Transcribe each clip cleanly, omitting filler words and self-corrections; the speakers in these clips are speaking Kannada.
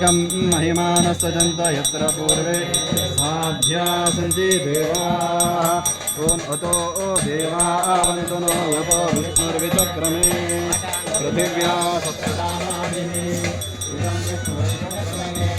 एकं महिमानः सजन्त यत्र पूर्वे साध्या सन्ति देवाः ॐ अतो देवावन्तु नो यतो विष्णुर्विचक्रमे पृथिव्या सप्तदानादिनि इदं विष्णुर्विचक्रमे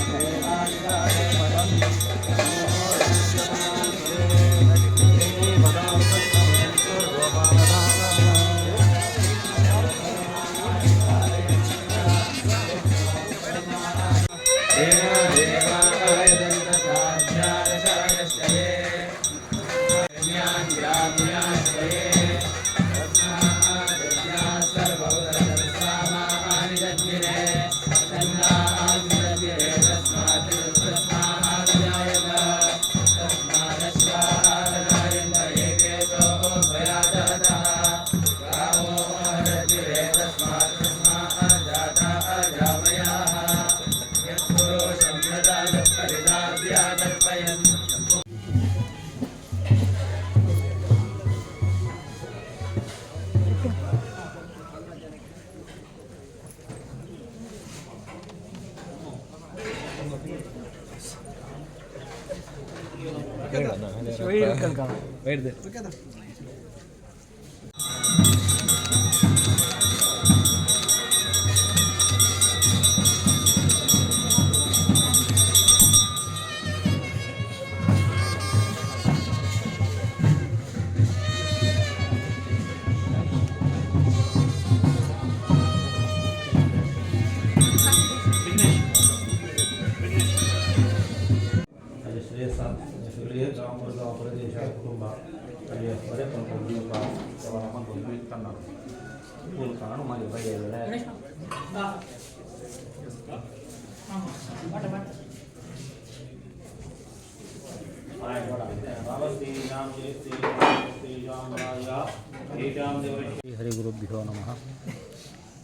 ಹರಿಗುರುಭ್ಯೋ ನಮಃ.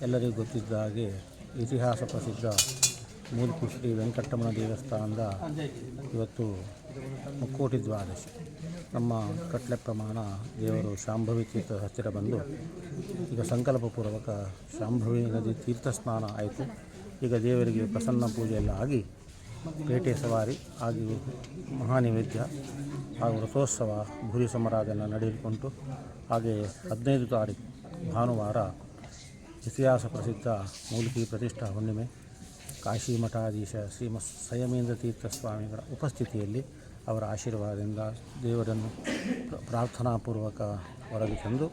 ಎಲ್ಲರಿಗೂ ಗೊತ್ತಿದ್ದ ಹಾಗೆ ಇತಿಹಾಸ ಪ್ರಸಿದ್ಧ ಮೂಲ್ಕಿ ಶ್ರೀ ವೆಂಕಟರಮಣ ದೇವಸ್ಥಾನದ ಇವತ್ತು ಮುಕ್ಕೋಟಿ ದ್ವಾದಶಿ. ನಮ್ಮ ಕಟ್ಲೆ ಪ್ರಮಾಣ ದೇವರು ಶಾಂಭವಿ ತೀರ್ಥ ಹತ್ತಿರ ಬಂದು ಈಗ ಸಂಕಲ್ಪಪೂರ್ವಕ ಶಾಂಭವಿ ನದಿ ತೀರ್ಥ ಸ್ನಾನ ಆಯಿತು. ಈಗ ದೇವರಿಗೆ ಪ್ರಸನ್ನ ಪೂಜೆ ಎಲ್ಲ ಆಗಿ ಪೇಟೆ ಸವಾರಿ ಹಾಗೂ ಮಹಾನೈವೇದ್ಯ ಹಾಗೂ ರಥೋತ್ಸವ ಭೂರಿ ಸಮಾರಾಧನೆ ನಡೆದುಕೊಂಡು ಹಾಗೆ 15 ತಾರೀಕು ಭಾನುವಾರ ಇತಿಹಾಸ ಪ್ರಸಿದ್ಧ ಮೂಲ್ಕಿ ಪ್ರತಿಷ್ಠಾ ಹುಣ್ಣಿಮೆ ಕಾಶಿ ಮಠಾಧೀಶ ಶ್ರೀ ಸಂಯಮೇಂದ್ರ ತೀರ್ಥ ಸ್ವಾಮಿಗಳ ಉಪಸ್ಥಿತಿಯಲ್ಲಿ ಅವರ ಆಶೀರ್ವಾದದಿಂದ ದೇವರನ್ನು ಪ್ರಾರ್ಥನಾಪೂರ್ವಕ ಹೊರಗೆ ತಂದು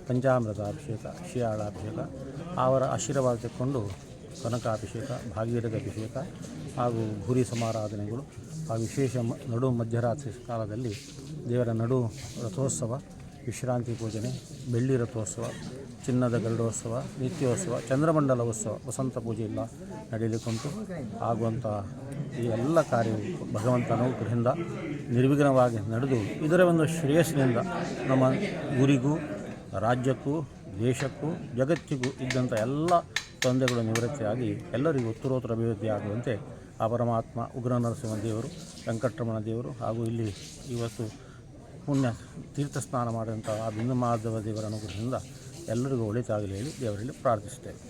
ಪಂಚಾಮೃತ ಅಭಿಷೇಕ, ಶಿಯಾಳಾಭಿಷೇಕ, ಅವರ ಆಶೀರ್ವಾದ ತೆಕ್ಕೊಂಡು ಕನಕಾಭಿಷೇಕ, ಭಾಗೀರಥ ಅಭಿಷೇಕ ಹಾಗೂ ಭೂರಿ ಸಮಾರಾಧನೆಗಳು ಆ ವಿಶೇಷ ನಡು ಮಧ್ಯರಾತ್ರಿ ಕಾಲದಲ್ಲಿ ದೇವರ ನಡು ರಥೋತ್ಸವ, ವಿಶ್ರಾಂತಿ ಪೂಜನೆ, ಬೆಳ್ಳಿ ರಥೋತ್ಸವ, ಚಿನ್ನದ ಗರುಡೋತ್ಸವ, ನಿತ್ಯೋತ್ಸವ, ಚಂದ್ರಮಂಡಲ ಉತ್ಸವ, ವಸಂತ ಪೂಜೆ ಎಲ್ಲ ನಡೆಯಲಿಕ್ಕುಂಟು. ಆಗುವಂಥ ಈ ಎಲ್ಲ ಕಾರ್ಯವು ಭಗವಂತನ ಅನುಗ್ರಹದಿಂದ ನಿರ್ವಿಘ್ನವಾಗಿ ನಡೆದು ಇದರ ಒಂದು ಶ್ರೇಯಸ್ಸಿನಿಂದ ನಮ್ಮ ಊರಿಗೂ, ರಾಜ್ಯಕ್ಕೂ, ದೇಶಕ್ಕೂ, ಜಗತ್ತಿಗೂ ಇದ್ದಂಥ ಎಲ್ಲ ತೊಂದರೆಗಳು ನಿವೃತ್ತಿಯಾಗಿ ಎಲ್ಲರಿಗೂ ಉತ್ತರೋತ್ತರ ಅಭಿವೃದ್ಧಿ ಆಗುವಂತೆ ಆ ಪರಮಾತ್ಮ ಉಗ್ರ ನರಸಿಂಹ ದೇವರು, ವೆಂಕಟರಮಣ ದೇವರು ಹಾಗೂ ಇಲ್ಲಿ ಇವತ್ತು ಪುಣ್ಯ ತೀರ್ಥ ಸ್ನಾನ ಮಾಡಿದಂಥ ಆ ಬಿಂದು ಮಾಧವ ದೇವರ ಅನುಗ್ರಹದಿಂದ ಎಲ್ಲರಿಗೂ ಒಳಿತಾಗಲಿ ಹೇಳಿ ದೇವರಲ್ಲಿ ಪ್ರಾರ್ಥಿಸುತ್ತೇವೆ.